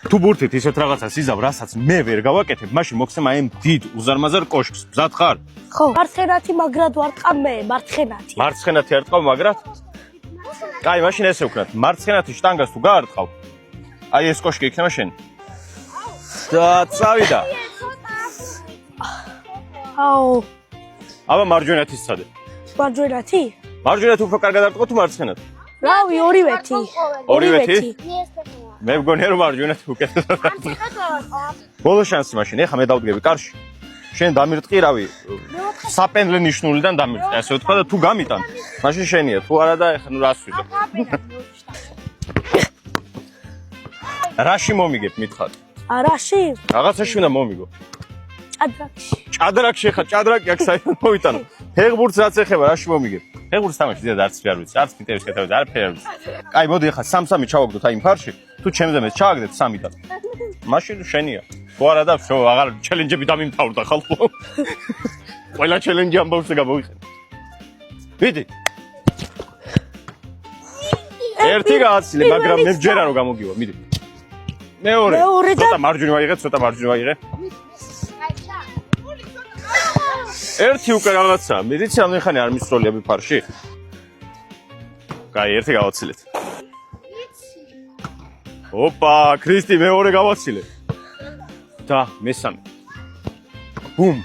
თუ ბურთით ისეთ რაღაცას იზავ, რასაც მე ვერ გავაკეთებ, მაშინ მოხსენ აი ამ დიდ უზარმაზარ კოშკს. მზად ხარ? ხო, მარცხენათი მაგრად ვარტყა მე, მარცხენათი. მარცხენათი არ ტყავ მაგრად? კაი, მაშინ ესე ვქნათ, მარცხენათი შტანგას თუ გაარტყავ, აი ეს კოშკი იქნება შენი. და წავიდა. აუ, აბა მარჯვენათის წადე. მარჯვენათი? მარჯვენათი უფრო კარგად არტყო თუ მარცხენათი? რავი, ორივეთი. ორივეთი? მე მგონია რომ მარჯვენათი უკეთესად არტყო. ბოლო შანსი მაშინ, ეხა მე დავდგები კარში. შენ დამირტყი, რავი, საპენდლე ნიშნულიდან დამირტყი, ასე ვთქვა და თუ გამიტან, მაშინ შენია, თუ არა და ეხა ნუ რას ვიტყვი. რაში მომიგებ მითხარ? არაში? რაღაცაში უნდა მომიგო. ჭადრაკში. ჭადრაკში ხა, ჭადრაკი აქ საერთოდ მოვიტანო. ფეხბურთს რაც ეხება, რაში მომიგებ? ფეხბურთს თამაში ზედა არც არ ვიცი, არც პიტევის კეთებაზე, არაფერი არ ვიცი. კაი, მოდი ახლა 3-3 ჩავაგდოთ აი იმ ფარში, თუ ჩემზე მეც ჩააგდეთ 3-დან. მაშინ შენია. თუ არა და всё, აღარ ჩელენჯები დამიმთავრდა ხალხო. ყველა ჩელენჯი ამბავზე გამოვიყენე. ვიდი. ერთი გააცილე, მაგრამ მე ვჯერა რომ გამოგივა, მიდი. მეორე. ცოტა მარჯვნივ აიღე, ცოტა მარჯვნივ აიღე. ერთი უკვე რაღაცა, მედიცი ამ ხანი არ მისროლია ფარში. კაი, ერთი გავაცილეთ. ოპა, ქრისტი მეორე გავაცილე. და მესამე. ბუმ.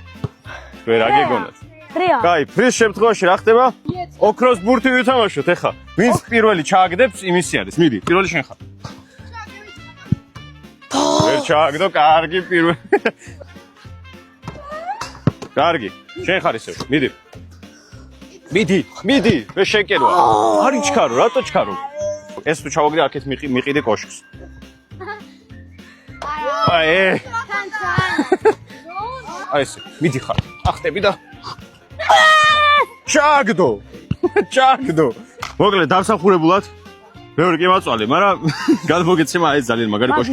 ვერ აგეგონათ. ფრია. კაი, ფრის შემთხვევაში რა ხდება? ოქროს ბურთი ვითამაშოთ ეხა. ვინც პირველი ჩააგდებს, იმისი არის. მიდი, პირველი შენ ხარ. ვერ ჩააგდო, კარგი პირველი. კარგი, შენ ხარ ისევ. მიდი. მიდი, მე შეკერვა. არ იჩქარო, რატო ჩქარო? ეს თუ ჩავაგდე აქეთ მიყიდე კოშკს. აი. აი ეს, მიდი ხარ. ახტები და ჩააგდო. მოკლედ დამსახურებულად მეორე კი მაწვალე, მაგრამ გადმოგეცემა ეს ძალიან მაგარი კოშკი.